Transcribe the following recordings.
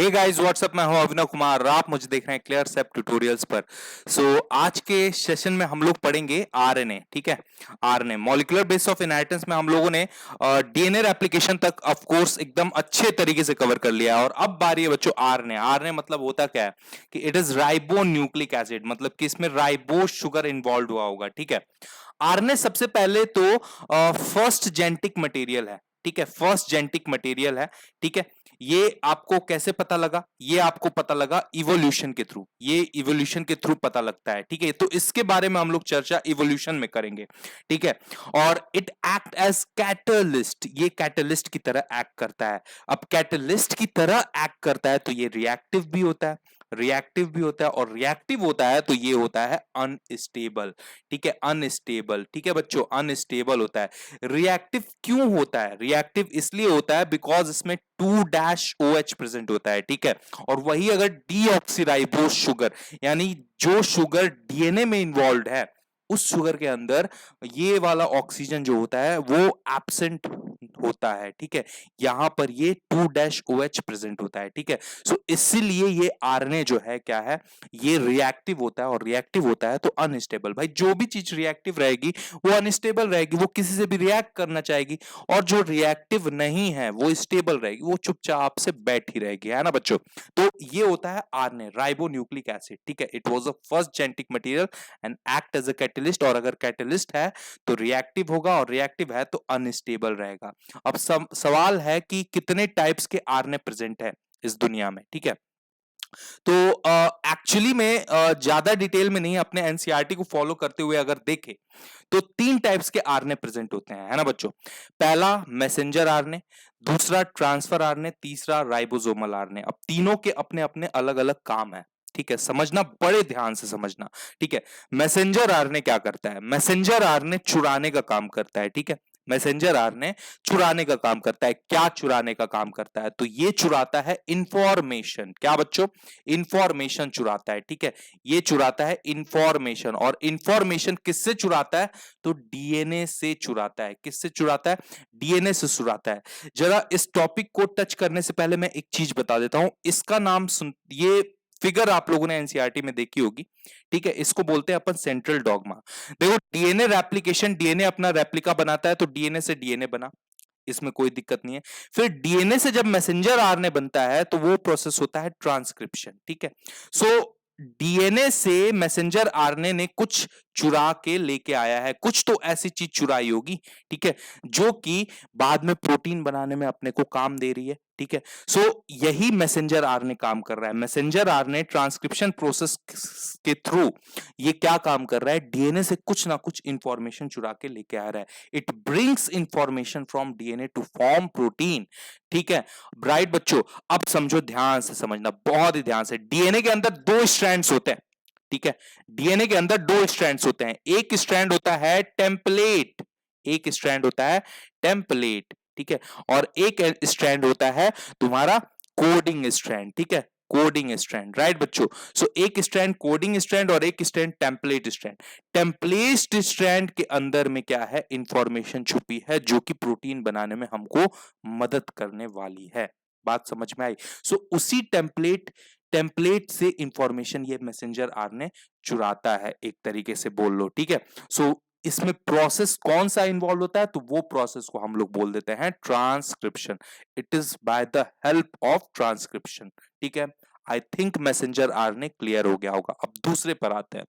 Hey guys what's up, मैं हूं अभिनव कुमार। आप मुझे देख रहे हैं क्लियर सेप ट्यूटोरियल्स पर। आज के सेशन में हम लोग पढ़ेंगे आरएनए। ठीक है, RNA molecular base of inheritance में हम लोगों ने डीएनए रेप्लिकेशन तक ऑफ कोर्स एकदम अच्छे तरीके से कवर कर लिया है। और अब बारी है बच्चों आरएनए। आरएनए मतलब होता क्या है कि it is ribo nucleic acid, मतलब कि इसमें राइबोस शुगर इन्वॉल्व हुआ होगा। ठीक है, आरएनए सबसे पहले तो फर्स्ट जेनेटिक मटेरियल है। ठीक है, फर्स्ट जेनेटिक मटेरियल है। ठीक है, ये आपको कैसे पता लगा? ये आपको पता लगा इवोल्यूशन के थ्रू। ये इवोल्यूशन के थ्रू पता लगता है। ठीक है, तो इसके बारे में हम लोग चर्चा इवोल्यूशन में करेंगे। ठीक है, और इट एक्ट एज कैटलिस्ट। ये कैटलिस्ट की तरह एक्ट करता है। अब कैटलिस्ट की तरह एक्ट करता है तो ये रिएक्टिव भी होता है, रिएक्टिव भी होता है, और रिएक्टिव होता है तो ये होता है अनस्टेबल। ठीक है, अनस्टेबल। ठीक है बच्चों, अनस्टेबल होता है। रिएक्टिव क्यों होता है? रिएक्टिव इसलिए होता है बिकॉज इसमें 2-OH प्रेजेंट होता है। ठीक है, और वही अगर डीऑक्सीराइबोस शुगर, यानी जो शुगर डीएनए में इन्वॉल्व है, उस शुगर के अंदर ये वाला ऑक्सीजन जो होता है वो एब्सेंट होता है। ठीक है, यहां पर ये 2-OH प्रेजेंट होता है। ठीक है, सो इसीलिए ये आरएनए जो है क्या है, ये रिएक्टिव होता है, और रिएक्टिव होता है तो अनस्टेबल। भाई जो भी चीज रिएक्टिव रहेगी वो अनस्टेबल रहेगी, वो किसी से भी रिएक्ट करना चाहेगी। और जो रिएक्टिव नहीं है वो स्टेबल रहेगी, वो चुपचाप से बैठी रहेगी, है ना बच्चों। तो ये होता है आरएनए, राइबो न्यूक्लिक एसिड। ठीक है, it was the first genetic material and act as a catalyst. और अगर कैटलिस्ट है तो रिएक्टिव होगा, और रिएक्टिव है तो अनस्टेबल रहेगा। अब सवाल है कि कितने टाइप्स के आरएनए प्रेजेंट है इस दुनिया में। ठीक है, तो एक्चुअली में ज्यादा डिटेल में नहीं, अपने एनसीईआरटी को फॉलो करते हुए अगर देखें तो 3 टाइप्स के आरएनए प्रेजेंट होते हैं, है ना बच्चों। पहला मैसेंजर आरएनए, दूसरा ट्रांसफर आरएनए, तीसरा राइबोसोमल आरएनए। अब तीनों के अपने अपने अलग अलग काम है। ठीक है, समझना, बड़े ध्यान से समझना। ठीक है, मैसेंजर आरएनए क्या करता है? मैसेंजर आरएनए चुराने का काम करता है। ठीक है, मैसेंजर आरएनए चुराने का काम करता है। क्या चुराने का काम करता है? तो ये चुराता है इंफॉर्मेशन। क्या बच्चों? इंफॉर्मेशन चुराता है। ठीक है, ये चुराता है इंफॉर्मेशन। और इंफॉर्मेशन किससे चुराता है? तो डीएनए से चुराता है। किससे चुराता है? डीएनए से चुराता है। जरा इस टॉपिक को टच करने से पहले मैं एक चीज बता देता हूं। इसका नाम सुन, ये फिगर आप लोगों ने एनसीईआरटी में देखी होगी। ठीक है, इसको बोलते हैं अपन सेंट्रल डॉगमा। देखो, डीएनए रेप्लिकेशन, डीएनए अपना रेप्लिका बनाता है, तो डीएनए से डीएनए बना, इसमें कोई दिक्कत नहीं है। फिर डीएनए से जब मैसेंजर आरएनए बनता है तो वो प्रोसेस होता है ट्रांसक्रिप्शन। ठीक है, सो डीएनए से मैसेंजर आरएनए ने कुछ चुरा के लेके आया है, कुछ तो ऐसी चीज चुराई होगी। ठीक है, जो कि बाद में प्रोटीन बनाने में अपने को काम दे रही है। ठीक है, सो यही मैसेंजर आरएनए काम कर रहा है। मैसेंजर आरएनए ट्रांसक्रिप्शन प्रोसेस के थ्रू ये क्या काम कर रहा है? डीएनए से कुछ ना कुछ इंफॉर्मेशन चुरा के लेके आ रहा है। It brings information from DNA to form protein. ठीक है, ब्राइट बच्चों, अब समझो, ध्यान से समझना, बहुत ही ध्यान से। डीएनए के अंदर 2 स्ट्रैंड्स होते हैं। ठीक है, डीएनए के अंदर 2 स्ट्रैंड्स होते हैं। एक स्ट्रैंड होता है टेम्पलेट, एक स्ट्रैंड होता है टेम्पलेट। ठीक है, और एक स्ट्रैंड होता है तुम्हारा कोडिंग स्ट्रैंड। ठीक है, कोडिंग स्ट्रैंड, राइट बच्चों। सो एक स्ट्रैंड कोडिंग स्ट्रैंड और एक strand template strand. Template strand के अंदर में क्या है? इंफॉर्मेशन छुपी है, जो कि प्रोटीन बनाने में हमको मदद करने वाली है। बात समझ में आई? सो उसी टेम्पलेट से इंफॉर्मेशन ये मैसेंजर आरएनए चुराता है, एक तरीके से बोल लो। ठीक है, सो इसमें प्रोसेस कौन सा इन्वॉल्व होता है? तो वो प्रोसेस को हम लोग बोल देते हैं transcription. It is by the help of transcription. ठीक है, I think messenger RNA clear हो गया होगा। अब दूसरे पर आते हैं,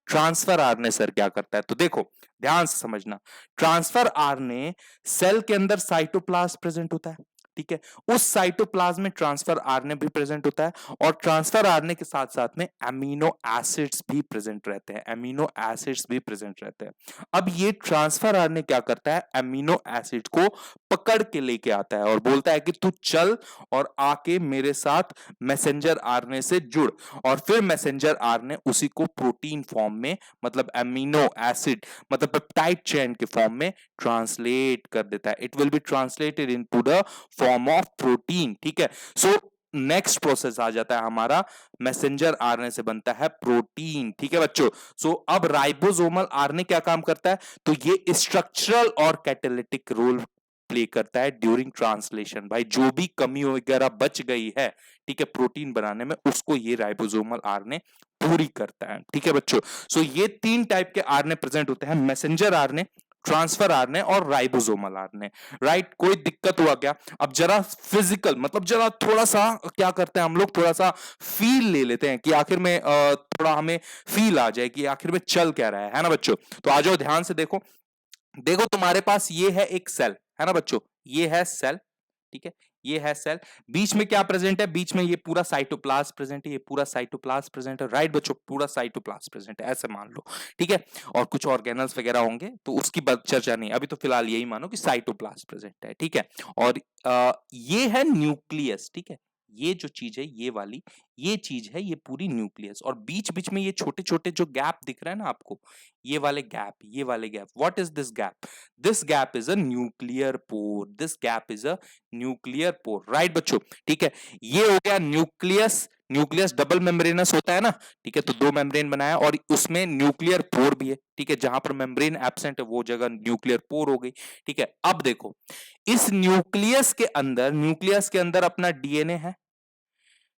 ट्रांसफर आरएनए सर क्या करता है? तो देखो, ध्यान से समझना। ट्रांसफर आरएनए सेल के अंदर साइटोप्लाज्म प्रेजेंट होता है। ठीक है, उस साइटोप्लाज्म में ट्रांसफर आरएनए भी प्रेजेंट होता है, और ट्रांसफर आरएनए के साथ साथ में अमीनो एसिड्स भी प्रेजेंट रहते हैं। अमीनो एसिड्स भी प्रेजेंट रहते हैं। अब ये ट्रांसफर आरएनए क्या करता है? अमीनो एसिड को पकड़ के लेके आता है और बोलता है कि तू चल और आके मेरे साथ मैसेंजर आरएनए से जुड़। और फिर मैसेंजर आरएनए उसी को प्रोटीन फॉर्म में, मतलब अमीनो एसिड, मतलब पेप्टाइड चेन के फॉर्म में ट्रांसलेट कर देता है। It will be translated into the form of protein. ठीक है, सो नेक्स्ट प्रोसेस आ जाता है हमारा, मैसेंजर आरएनए से बनता है प्रोटीन। ठीक है बच्चों, सो अब राइबोसोमल आरएनए क्या काम करता है? तो ये स्ट्रक्चरल और कैटालिटिक रोल प्ले करता है ड्यूरिंग ट्रांसलेशन। भाई जो भी कमी वगैरह बच गई है, ठीक है, प्रोटीन बनाने में, उसको ये राइबोसोमल आरएनए पूरी करता है। ठीक है बच्चों, सो ये 3 टाइप के आरएनए प्रेजेंट होते हैं, मैसेंजर आरएनए, ट्रांसफर आरएनए और राइबोसोमल आरएनए। राइट, कोई दिक्कत हुआ क्या? अब जरा फिजिकल, मतलब जरा थोड़ा सा क्या करते हैं हम लोग, थोड़ा सा फील ले लेते हैं कि आखिर में थोड़ा हमें फील आ जाए कि आखिर में चल क्या रहा है ना बच्चों। तो आ जाओ ध्यान से देखो। देखो तुम्हारे पास ये है एक सेल, है ना बच्चों, ये है सेल, ठीक है, ये है सेल। बीच में क्या प्रेजेंट है? बीच में ये पूरा साइटोप्लाज्म प्रेजेंट है, ये पूरा साइटोप्लाज्म प्रेजेंट है। राइट बच्चों, पूरा साइटोप्लाज्म प्रेजेंट है, ऐसे मान लो। ठीक है, और कुछ ऑर्गेनल्स वगैरह होंगे तो उसकी चर्चा नहीं, अभी तो फिलहाल यही मानो कि साइटोप्लाज्म प्रेजेंट है। ठीक है, और ये है न्यूक्लियस। ठीक है, ये जो चीज है, ये वाली ये चीज है, ये पूरी न्यूक्लियस, और बीच बीच में ये छोटे छोटे जो गैप दिख रहे हैं ना आपको, ये वाले गैप, ये वाले gap, what is this gap? This gap is a nuclear pore, this gap is a nuclear pore. Right बच्चों, ठीक है, ये हो गया न्यूक्लियस। न्यूक्लियस डबल मेम्ब्रेनस होता है ना, ठीक है, तो 2 मेम्ब्रेन बनाया और उसमें न्यूक्लियर पोर भी है। ठीक है, जहां पर मेम्ब्रेन एब्सेंट है वो जगह न्यूक्लियर पोर हो गई। ठीक है, अब देखो इस न्यूक्लियस के अंदर अपना डीएनए है।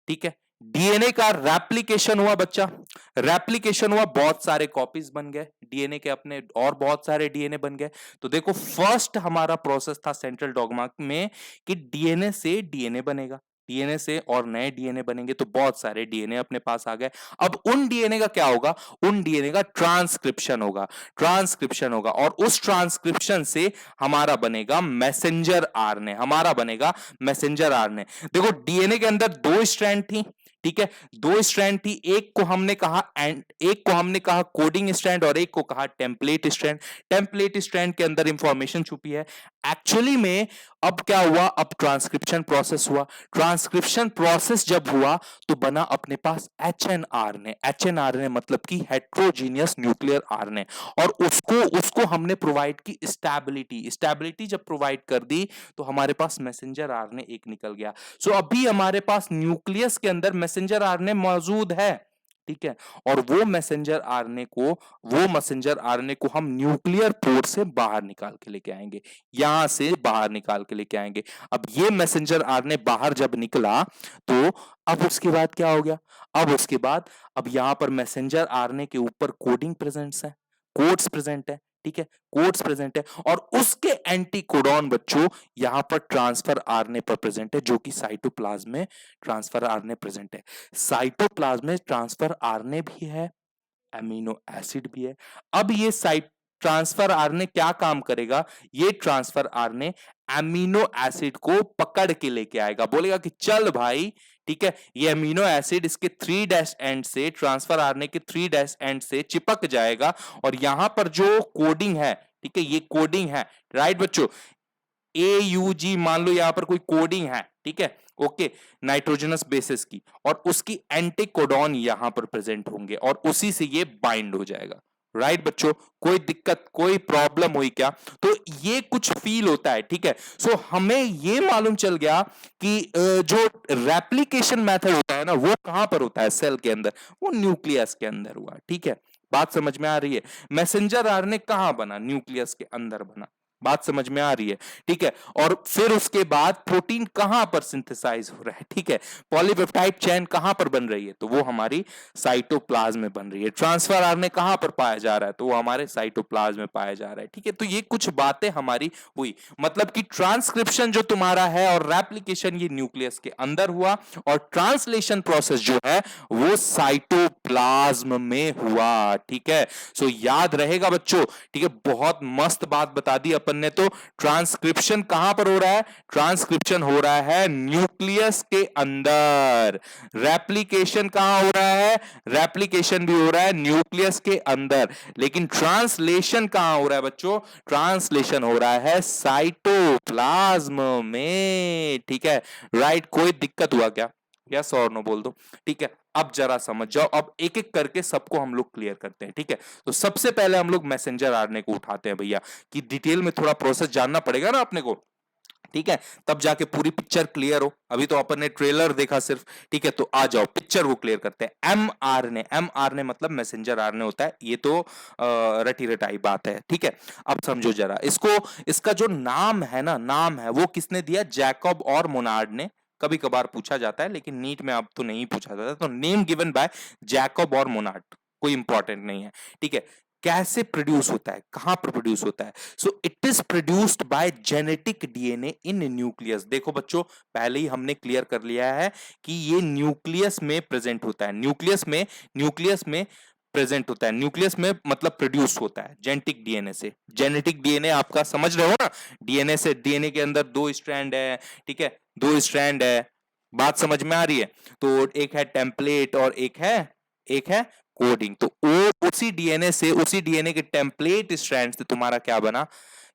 ठीक है, डीएनए का रेप्लिकेशन हुआ बच्चा, रेप्लिकेशन हुआ, बहुत सारे कॉपीज बन गए डीएनए के अपने, और बहुत सारे डीएनए बन गए। तो देखो फर्स्ट हमारा प्रोसेस था सेंट्रल डॉगमा में कि डीएनए से डीएनए बनेगा, डीएनए से और नए डीएनए बनेंगे, तो बहुत सारे डीएनए अपने पास आ गए। अब उन डीएनए का क्या होगा? उन डीएनए का ट्रांसक्रिप्शन होगा, ट्रांसक्रिप्शन होगा, और उस ट्रांसक्रिप्शन से हमारा बनेगा मैसेंजर आरएनए, हमारा बनेगा मैसेंजर आरएनए। देखो डीएनए के अंदर 2 स्ट्रैंड थी, ठीक है, 2 स्ट्रैंड थी, एक को हमने कहा कोडिंग स्ट्रैंड और एक को कहा टेम्पलेट स्ट्रैंड। टेम्पलेट स्ट्रैंड के अंदर इंफॉर्मेशन छुपी है। एक्चुअली में अब क्या हुआ? अब ट्रांसक्रिप्शन प्रोसेस हुआ। ट्रांसक्रिप्शन प्रोसेस जब हुआ तो बना अपने पास एचएनआरएनए। एचएनआरएनए मतलब कि हेट्रोजीनियस न्यूक्लियर आरएनए, और उसको हमने प्रोवाइड की स्टेबिलिटी। स्टेबिलिटी जब प्रोवाइड कर दी तो हमारे पास मैसेंजर आरएनए एक निकल गया। सो अभी हमारे पास न्यूक्लियस के अंदर मैसेंजर आरएनए मौजूद है। ठीक है, और वो मैसेंजर आरएनए को हम न्यूक्लियर पोर से बाहर निकाल के लेके आएंगे, यहां से बाहर निकाल के लेके आएंगे। अब ये मैसेंजर आरएनए बाहर जब निकला तो अब उसके बाद क्या हो गया? अब उसके बाद अब यहां पर मैसेंजर आरएनए के ऊपर कोडिंग प्रेजेंट है, कोड्स प्रेजेंट है। ठीक है, कोड्स प्रेजेंट है, और उसके एंटीकोडॉन बच्चों यहां पर ट्रांसफर आरएनए पर प्रेजेंट है, जो कि साइटोप्लाज्म में ट्रांसफर आरएनए प्रेजेंट है। साइटोप्लाज्म में ट्रांसफर आरएनए भी है, अमीनो एसिड भी है। अब ये साइट ट्रांसफर आरएनए क्या काम करेगा? ये ट्रांसफर आरएनए अमीनो एसिड को पकड़ के लेके आएगा, बोलेगा कि चल भाई, ठीक है, ये अमीनो एसिड इसके 3 डैश एंड से, ट्रांसफर आरएनए के 3 डैश एंड से चिपक जाएगा, और यहां पर जो कोडिंग है, ठीक है, ये कोडिंग है। राइट बच्चों, AUG मान लो यहां पर कोई कोडिंग है, ठीक है, ओके, नाइट्रोजनस बेसिस की, और उसकी एंटीकोडॉन यहां पर प्रेजेंट होंगे, और उसी से ये बाइंड हो जाएगा। राइट बच्चों, कोई दिक्कत, कोई प्रॉब्लम हुई क्या? तो ये कुछ फील होता है। ठीक है, सो हमें ये मालूम चल गया कि जो रेप्लिकेशन मेथड होता है ना, वो कहां पर होता है सेल के अंदर? वो न्यूक्लियस के अंदर हुआ। ठीक है, बात समझ में आ रही है? मैसेंजर आरएनए कहां बना? न्यूक्लियस के अंदर बना। बात समझ में आ रही है? ठीक है, और फिर उसके बाद प्रोटीन कहां पर सिंथेसाइज हो रहा है? ठीक है, पॉलीपेप्टाइड चेन कहां पर बन रही है? तो वो हमारी साइटोप्लाज्म में बन रही है। ट्रांसफर आरएनए कहां पर पाया जा रहा है? तो वो हमारे साइटोप्लाज्म में पाया जा रहा है। ठीक है, तो ये कुछ बातें हमारी हुई, मतलब कि ट्रांसक्रिप्शन जो तुम्हारा है और रेप्लिकेशन ये न्यूक्लियस के अंदर हुआ, और ट्रांसलेशन प्रोसेस जो है वो साइटोप्लाज्म में हुआ। ठीक है, सो याद रहेगा बच्चों। ठीक है, बहुत मस्त बात बता दी अपन ने। तो ट्रांसक्रिप्शन कहां पर हो रहा है? ट्रांसक्रिप्शन हो रहा है न्यूक्लियस के अंदर। रेप्लिकेशन कहां हो रहा है? रेप्लिकेशन भी हो रहा है न्यूक्लियस के अंदर। लेकिन ट्रांसलेशन कहां हो रहा है बच्चों? ट्रांसलेशन हो रहा है साइटोप्लाज्म में। ठीक है, राइट, कोई दिक्कत हुआ क्या? यस और नो बोल दो। ठीक है, अब जरा समझ जाओ, अब एक एक करके सबको हम लोग क्लियर करते हैं। ठीक है, तो सबसे पहले हम लोग मैसेंजर आरएनए को उठाते हैं भैया, कि डिटेल में थोड़ा प्रोसेस जानना पड़ेगा ना अपने को। ठीक है, तब जाके पूरी पिक्चर क्लियर हो। अभी तो अपन ने ट्रेलर देखा सिर्फ, ठीक है, तो आ जाओ पिक्चर वो क्लियर करते हैं। एम आर ने मतलब मैसेंजर आरएनए होता है, ये तो रटी रटाई बात है, ठीक है। अब समझो जरा इसको, इसका जो नाम है ना, नाम है वो किसने दिया, जैकब और मोनार्ड ने। कभी कभार पूछा जाता है लेकिन नीट में अब तो नहीं पूछा जाता, तो नेम गिवन बाय जैकब और मोनार्ड, कोई इंपॉर्टेंट नहीं है, ठीक है। कैसे प्रोड्यूस होता है, कहां पर प्रोड्यूस होता है, so it is produced by genetic DNA in nucleus. देखो बच्चों, पहले ही हमने क्लियर कर लिया है कि ये न्यूक्लियस में प्रेजेंट होता है, न्यूक्लियस में प्रेजेंट होता है, न्यूक्लियस में मतलब प्रोड्यूस होता है जेनेटिक डीएनए से। जेनेटिक डीएनए आपका समझ रहे हो ना, डीएनए से, डीएनए के अंदर दो स्ट्रैंड है, ठीक है, दो स्ट्रैंड है, बात समझ में आ रही है। तो एक है टेम्पलेट और एक है कोडिंग। तो वो उसी डीएनए से, उसी डीएनए के टेम्पलेट स्ट्रैंड से तुम्हारा क्या बना,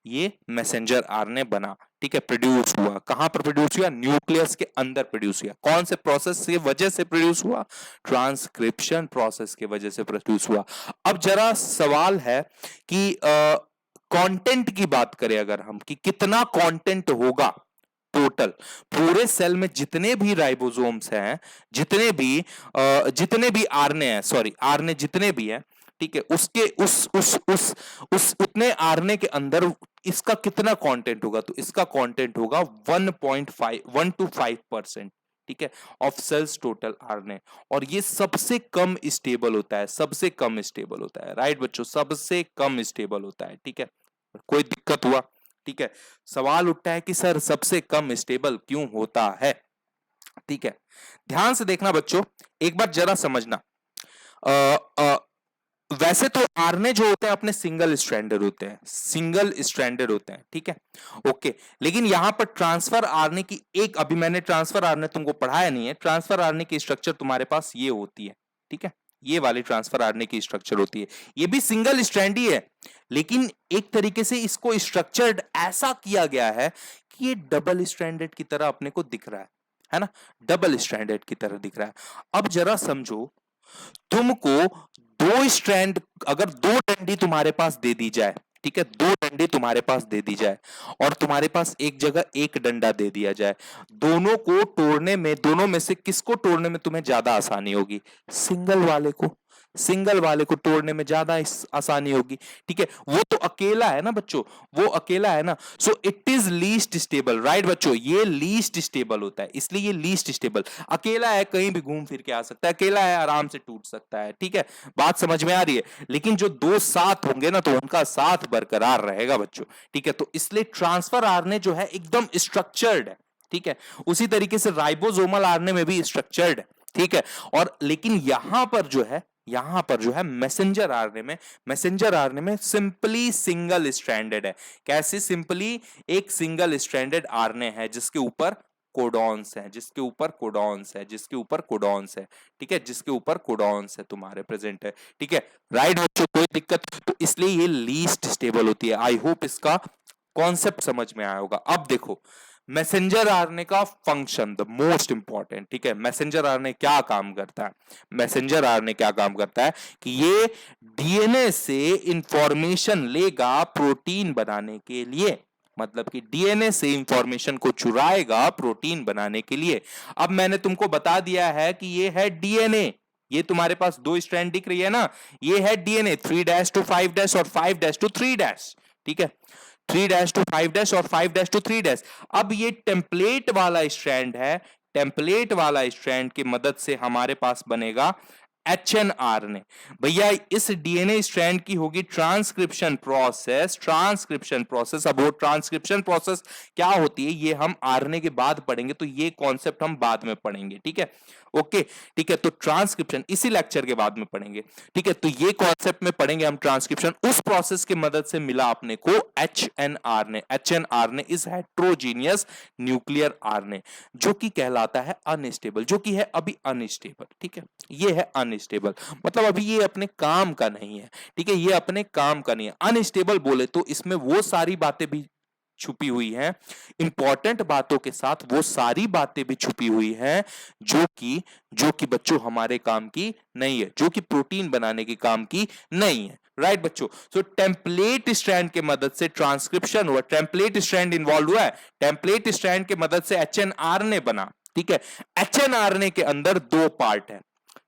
ये मैसेंजर आरएनए बना, ठीक है। प्रोड्यूस हुआ कहां पर, प्रोड्यूस हुआ न्यूक्लियस के अंदर प्रोड्यूस हुआ। कौन से प्रोसेस की वजह से प्रोड्यूस हुआ, ट्रांसक्रिप्शन प्रोसेस की वजह से प्रोड्यूस हुआ। अब जरा सवाल है कि कंटेंट की बात करें अगर हम, कि कितना कंटेंट होगा टोटल पूरे सेल में, जितने भी राइबोसोम्स हैं, जितने भी आरएनए हैं, सॉरी आरएनए जितने भी हैं, ठीक है, उसके उस उतने आरएनए के अंदर इसका कितना कंटेंट होगा, तो इसका कंटेंट होगा 1.5 ठीक है, ऑफ सेल्स टोटल आरएनए। और ये सबसे कम स्टेबल होता है, सबसे कम स्टेबल होता है, राइट बच्चों, सबसे कम स्टेबल होता है, ठीक है। कोई दिक्कत हुआ, ठीक है। सवाल उठता है कि सर सबसे कम स्टेबल क्यों होता है, ठीक है। ध्यान से देखना बच्चों, एक बार जरा समझना। अ, अ, वैसे तो आरएनए जो होते हैं अपने सिंगल स्ट्रैंडेड होते हैं, सिंगल स्ट्रैंडेड होते हैं, ठीक है, ओके। लेकिन यहां पर ट्रांसफर आरएनए की एक, अभी मैंने ट्रांसफर आरएनए तुमको पढ़ाया नहीं है, ट्रांसफर आरएनए की स्ट्रक्चर तुम्हारे पास ये होती है, ठीक है, ये वाली ट्रांसफर आरएनए की स्ट्रक्चर होती है। ये भी सिंगल स्ट्रैंड ही है, लेकिन एक तरीके से इसको स्ट्रक्चर्ड ऐसा किया गया है कि ये डबल स्ट्रैंडेड की तरह अपने को दिख रहा है ना, डबल स्ट्रैंडेड की तरह दिख रहा है। अब जरा समझो, तुमको दो स्ट्रैंड, अगर दो डंडी तुम्हारे पास दे दी जाए, ठीक है, दो डंडी तुम्हारे पास दे दी जाए और तुम्हारे पास एक जगह एक डंडा दे दिया जाए, दोनों को तोड़ने में, दोनों में से किसको तोड़ने में तुम्हें ज्यादा आसानी होगी, सिंगल वाले को तोड़ने में ज्यादा आसानी होगी, ठीक है। वो तो अकेला है ना बच्चों, वो अकेला है ना, so it is least stable, right बच्चों, ये लीस्ट स्टेबल होता है, इसलिए ये लीस्ट स्टेबल, अकेला है कहीं भी घूम फिर के आ सकता है, अकेला है आराम से टूट सकता है, ठीक है, बात समझ में आ रही है। लेकिन जो दो साथ होंगे ना, तो उनका साथ बरकरार रहेगा बच्चों, ठीक है। तो इसलिए ट्रांसफर आरएनए जो है एकदम स्ट्रक्चर्ड है, ठीक है। उसी तरीके से राइबोसोमल आरएनए में भी स्ट्रक्चर्ड है, ठीक है। और लेकिन यहां पर जो है मैसेंजर आरएनए में सिंपली सिंगल स्ट्रैंडेड है। कैसे सिंपली, एक सिंगल स्ट्रैंडेड आरएनए है जिसके ऊपर कोडॉन्स है, ठीक है, जिसके ऊपर कोडॉन्स है तुम्हारे प्रेजेंट है, ठीक है, राइट बच्चों, कोई दिक्कत। तो इसलिए ये लीस्ट स्टेबल होती है। आई होप इसका कॉन्सेप्ट समझ में आया होगा। अब देखो मैसेंजर आरएनए का फंक्शन, द मोस्ट इंपॉर्टेंट, ठीक है, मैसेंजर आरएनए क्या काम करता है, मैसेंजर आरएनए क्या काम करता है कि ये डीएनए से इंफॉर्मेशन लेगा प्रोटीन बनाने के लिए, मतलब कि डीएनए से इंफॉर्मेशन को चुराएगा प्रोटीन बनाने के लिए। अब मैंने तुमको बता दिया है कि ये है डीएनए, ये तुम्हारे पास दो स्ट्रैंड दिख रही है ना, ये है डीएनए 3' to 5' और 5' to 3', ठीक है, 3' to 5' और 5' to 3'। अब ये टेम्पलेट वाला स्ट्रैंड है, टेम्पलेट वाला स्ट्रैंड की मदद से हमारे पास बनेगा एचएनआरएनए। भैया इस डीएनए स्ट्रैंड की होगी ट्रांसक्रिप्शन प्रोसेस। अब वो ट्रांसक्रिप्शन प्रोसेस क्या होती है ये हम आरएनए के बाद पढ़ेंगे, तो ये कॉन्सेप्ट हम बाद में पढ़ेंगे, ठीक है, ओके, ठीक है। तो ट्रांसक्रिप्शन इसी लेक्चर के बाद में पढ़ेंगे, ठीक है। तो ये कॉन्सेप्ट में पढ़ेंगे हम ट्रांसक्रिप्शन, उस प्रोसेस की मदद से मिला अपने को hnRNA is heterogeneous nuclear RNA, जो कि कहलाता है अनस्टेबल, जो कि है अभी अनस्टेबल, ठीक है, ये है अनस्टेबल, मतलब अभी ये अपने काम का नहीं है, ठीक है, ये अपने काम का नहीं है। अनस्टेबल बोले तो इसमें वो सारी बातें भी छुपी हुई हैं, इंपॉर्टेंट बातों के साथ वो सारी बातें भी छुपी हुई हैं जो कि बच्चों हमारे काम की नहीं है, जो कि प्रोटीन बनाने के काम की नहीं है। राइट बच्चों, सो टेम्पलेट स्ट्रैंड के मदद से ट्रांसक्रिप्शन हुआ, टेम्पलेट स्ट्रैंड इन्वॉल्व हुआ है, टेम्पलेट स्ट्रैंड के मदद से एचएनआरएनए बना। ठीक है, एचएनआरएनए के अंदर दो पार्ट है।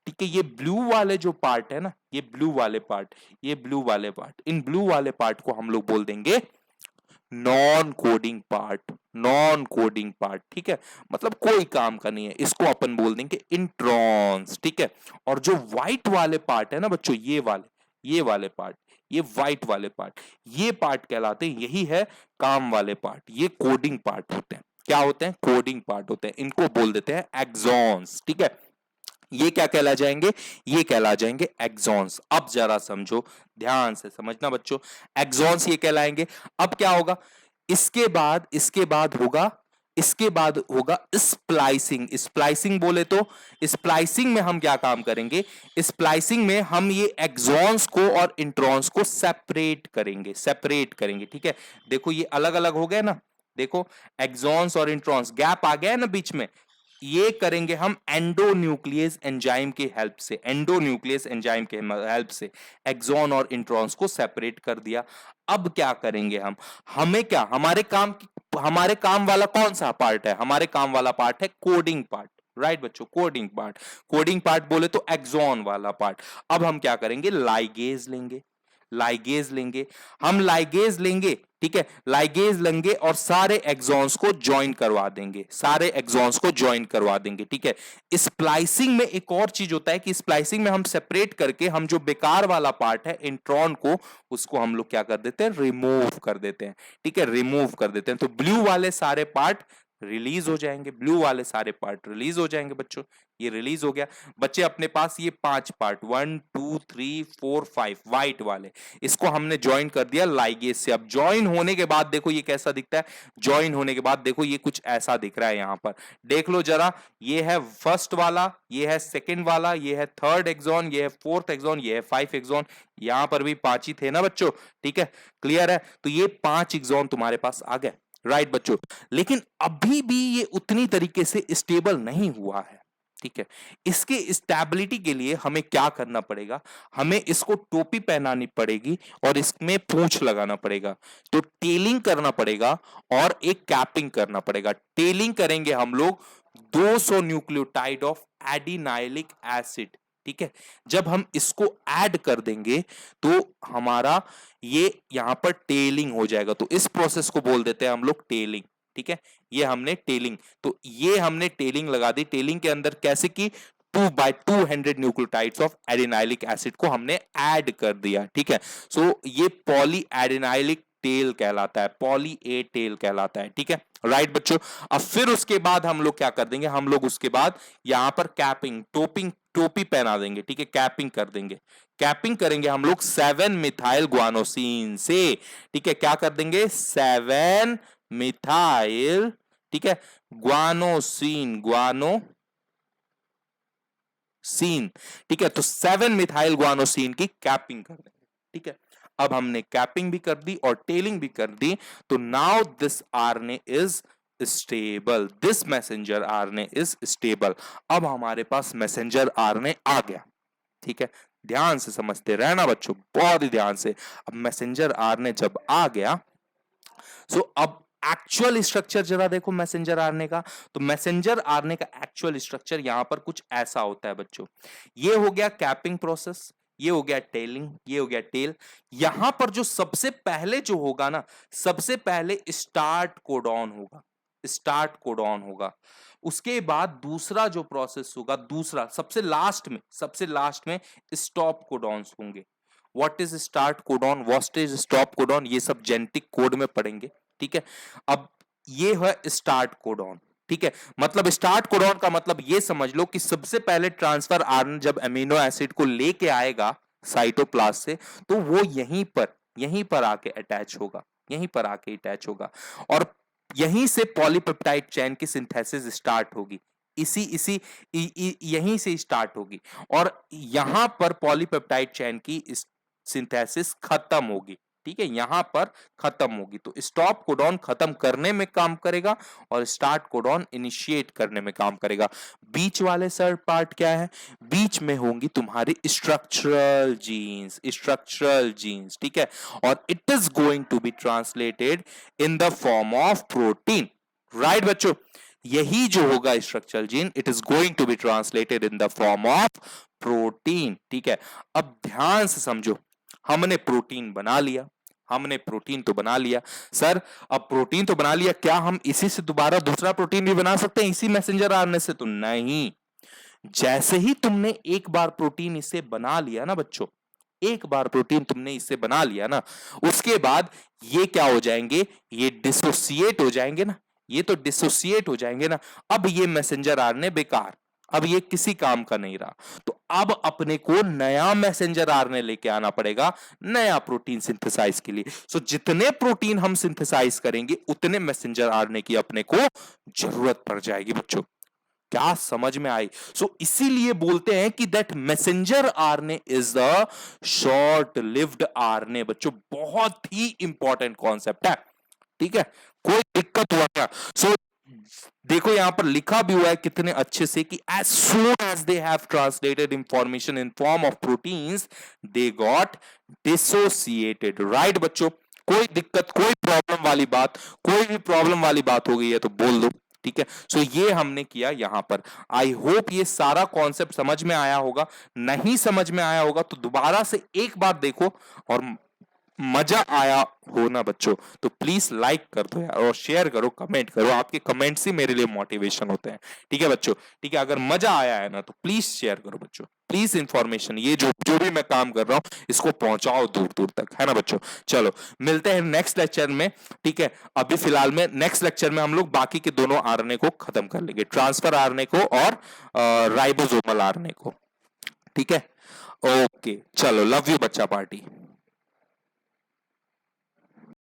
ठीक है, ये ब्लू वाले जो पार्ट है ना, ये ब्लू वाले पार्ट, ये ब्लू वाले पार्ट, इन ब्लू वाले पार्ट को हम लोग बोल देंगे non coding part, non coding part. ठीक है, मतलब कोई काम का नहीं है, इसको अपन बोल देंगे इंट्रॉन्स। ठीक है, और जो व्हाइट वाले पार्ट है ना बच्चों, ये वाले पार्ट, ये व्हाइट वाले पार्ट, ये पार्ट कहलाते हैं, यही है काम वाले पार्ट, ये कोडिंग पार्ट होते हैं। क्या होते हैं? कोडिंग पार्ट होते हैं, इनको बोल देते हैं एक्सॉन्स। ठीक है, ये क्या कहला जाएंगे? ये कहला जाएंगे एक्सॉन्स। अब जरा समझो, ध्यान से समझना बच्चों, एक्सॉन्स ये कहलाएंगे। अब क्या होगा इसके बाद होगा स्प्लाइसिंग। स्प्लाइसिंग बोले तो स्प्लाइसिंग में हम क्या काम करेंगे? स्प्लाइसिंग में हम ये एक्सॉन्स को और इंट्रॉन्स को सेपरेट करेंगे। ठीक है, देखो ये अलग अलग हो गए ना, देखो एक्सॉन्स और इंट्रॉन्स, गैप आ गया है ना बीच में, ये करेंगे हम एंडोन्यूक्लियस एंजाइम की हेल्प से, एंडोन्यूक्लियस एंजाइम के हेल्प से एक्सॉन और इंट्रॉन्स को सेपरेट कर दिया। अब क्या करेंगे हम? हमें क्या, हमारे काम वाला कौन सा पार्ट है? हमारे काम वाला पार्ट है कोडिंग पार्ट। राइट बच्चों, कोडिंग पार्ट बोले तो एक्सॉन वाला पार्ट। अब हम क्या करेंगे? लाइगेज लेंगे, हम लाइगेज लेंगे। ठीक है, लाइगेज लेंगे और सारे एक्सॉन्स को ज्वाइन करवा देंगे। ठीक है, स्प्लाइसिंग में एक और चीज होता है कि स्प्लाइसिंग में हम सेपरेट करके हम जो बेकार वाला पार्ट है इंट्रॉन को, उसको हम लोग क्या कर देते हैं? रिमूव कर देते हैं। ठीक है, रिमूव कर देते हैं, तो ब्लू वाले सारे पार्ट रिलीज हो जाएंगे, बच्चों। ये रिलीज हो गया, बच्चे अपने पास ये 5 पार्ट 1 2 3 4 5 व्हाइट वाले, इसको हमने ज्वाइन कर दिया लाइगेज से। अब ज्वाइन होने के बाद देखो ये कैसा दिखता है, ज्वाइन होने के बाद देखो ये कुछ ऐसा दिख रहा है। यहां पर देख लो जरा, ये है फर्स्ट वाला, ये है सेकंड वाला, ये है थर्ड एक्सॉन, ये है फोर्थ एक्सॉन, ये है 5 एक्सॉन। यहां पर भी 5 ही थे ना बच्चों? ठीक है, क्लियर है? तो ये 5 एक्सॉन तुम्हारे पास आ गए। राइट बच्चों, लेकिन अभी भी ये उतनी तरीके से स्टेबल नहीं हुआ है। ठीक है, इसके स्टेबिलिटी के लिए हमें क्या करना पड़ेगा? हमें इसको टोपी पहनानी पड़ेगी और इसमें पूंछ लगाना पड़ेगा। तो टेलिंग करना पड़ेगा और एक कैपिंग करना पड़ेगा। टेलिंग करेंगे हम लोग 200 न्यूक्लियोटाइड ऑफ एडिनाइलिक एसिड। ठीक है, जब हम इसको ऐड कर देंगे तो हमारा ये यहां पर टेलिंग हो जाएगा। तो इस प्रोसेस को बोल देते हैं हम लोग टेलिंग। ठीक है, ये हमने टेलिंग लगा दी। टेलिंग के अंदर कैसे की? 2/200 न्यूक्लियोटाइड्स ऑफ एडिनाइलिक एसिड को हमने ऐड कर दिया। ठीक है, सो ये पॉली एडिनाइलिक टेल कहलाता है, पॉली ए टेल कहलाता है। ठीक है, राइट बच्चों। अब फिर उसके बाद हम लोग क्या कर देंगे? हम लोग उसके बाद यहां पर कैपिंग, टोपी पहना देंगे। ठीक है, कैपिंग कर देंगे। कैपिंग करेंगे हम लोग 7 मिथाइल ग्वानोसिन से। ठीक है, क्या कर देंगे? 7 मिथाइल, ठीक है, ग्वानोसिन, ठीक है, तो 7 मिथाइल ग्वानोसिन की कैपिंग कर देंगे। ठीक है, अब हमने कैपिंग भी कर दी और टेलिंग भी कर दी, तो now this RNA is stable, this messenger RNA is stable. अब हमारे पास मैसेंजर आरएनए आ गया। ठीक है, ध्यान से समझते रहना बच्चों, बहुत ही ध्यान से। अब मैसेंजर आरएनए जब आ गया, सो अब एक्चुअल स्ट्रक्चर जरा देखो मैसेंजर आरएनए का। तो मैसेंजर आरएनए का एक्चुअल स्ट्रक्चर यहां पर कुछ ऐसा होता है बच्चों। ये हो गया कैपिंग प्रोसेस, ये हो गया टेलिंग, ये हो गया टेल। यहां पर जो सबसे पहले जो होगा ना, सबसे पहले स्टार्ट कोडॉन होगा। उसके बाद दूसरा जो प्रोसेस होगा, दूसरा सबसे लास्ट में स्टॉप कोडॉन्स होंगे। What is start codon, what is stop codon, ये सब जेनेटिक कोड में पढ़ेंगे। ठीक है, अब ये है स्टार्ट कोडॉन। ठीक है, मतलब स्टार्ट कोडॉन का मतलब ये समझ लो कि सबसे पहले ट्रांसफर आरएनए जब अमीनो एसिड को लेके आएगा साइटोप्लाज्म से, तो वो यहीं पर आके अटैच होगा और यहीं से पॉलीपेप्टाइड चेन की सिंथेसिस स्टार्ट होगी। यहीं से स्टार्ट होगी और यहां पर पॉलीपेप्टाइड चेन की सिंथेसिस खत्म होगी। ठीक है, यहां पर खत्म होगी। तो स्टॉप कोडॉन खत्म करने में काम करेगा और स्टार्ट कोडॉन इनिशिएट करने में काम करेगा। बीच वाले सर पार्ट क्या है? बीच में होंगी तुम्हारी स्ट्रक्चरल जीन्स, स्ट्रक्चरल जीन्स, ठीक है, और it is going to be translated in the form of protein, right बच्चों? यही जो होगा structural gene, it is going to be translated in the form of protein, ठीक है। अब ध्यान से समझो, हमने प्रोटीन बना लिया, हमने प्रोटीन तो बना लिया सर, अब प्रोटीन तो बना लिया, क्या हम इसी से दोबारा दूसरा प्रोटीन भी बना सकते हैं इसी मैसेंजर आरएनए से? तो नहीं। जैसे ही तुमने एक बार प्रोटीन इससे बना लिया ना बच्चों, एक बार प्रोटीन तुमने इससे बना लिया ना, उसके बाद ये क्या हो जाएंगे? ये डिसोसिएट हो जाएंगे ना, ये तो डिसोसिएट हो जाएंगे ना। अब ये मैसेंजर आरएनए बेकार, अब ये किसी काम का नहीं रहा। तो अब अपने को नया मैसेंजर आरएनए लेके आना पड़ेगा, नया प्रोटीन सिंथेसाइज के लिए। सो जितने प्रोटीन हम सिंथेसाइज करेंगे उतने मैसेंजर आरएनए की अपने को जरूरत पड़ जाएगी बच्चों। क्या समझ में आई? सो इसीलिए बोलते हैं कि that messenger RNA is the short lived RNA. बच्चों बहुत ही इंपॉर्टेंट कॉन्सेप्ट है, ठीक है। कोई दिक्कत हुआ क्या? सो देखो यहां पर लिखा भी हुआ है कितने अच्छे से कि as soon as they have translated information in form of proteins they got dissociated, right बच्चों? कोई दिक्कत, कोई प्रॉब्लम वाली बात, कोई भी प्रॉब्लम वाली बात हो गई है तो बोल दो, ठीक है। सो ये हमने किया यहां पर। आई होप ये सारा कॉन्सेप्ट समझ में आया होगा। नहीं समझ में आया होगा तो दोबारा से एक बार देखो, और मजा आया हो ना बच्चों तो प्लीज लाइक कर दो यार, और शेयर करो, कमेंट करो। आपके कमेंट्स ही मेरे लिए मोटिवेशन होते हैं, ठीक है बच्चों? ठीक है, अगर मजा आया है ना तो प्लीज शेयर करो बच्चों, प्लीज इंफॉर्मेशन, ये जो जो भी मैं काम कर रहा हूं इसको पहुंचाओ दूर दूर तक, है ना बच्चों? चलो मिलते हैं नेक्स्ट लेक्चर में, ठीक है। अभी फिलहाल में नेक्स्ट लेक्चर में हम लोग बाकी के दोनों आरएनए को खत्म कर लेंगे, ट्रांसफर आरएनए को और राइबोसोमल आरएनए को, ठीक है। ओके चलो, लव यू बच्चा पार्टी।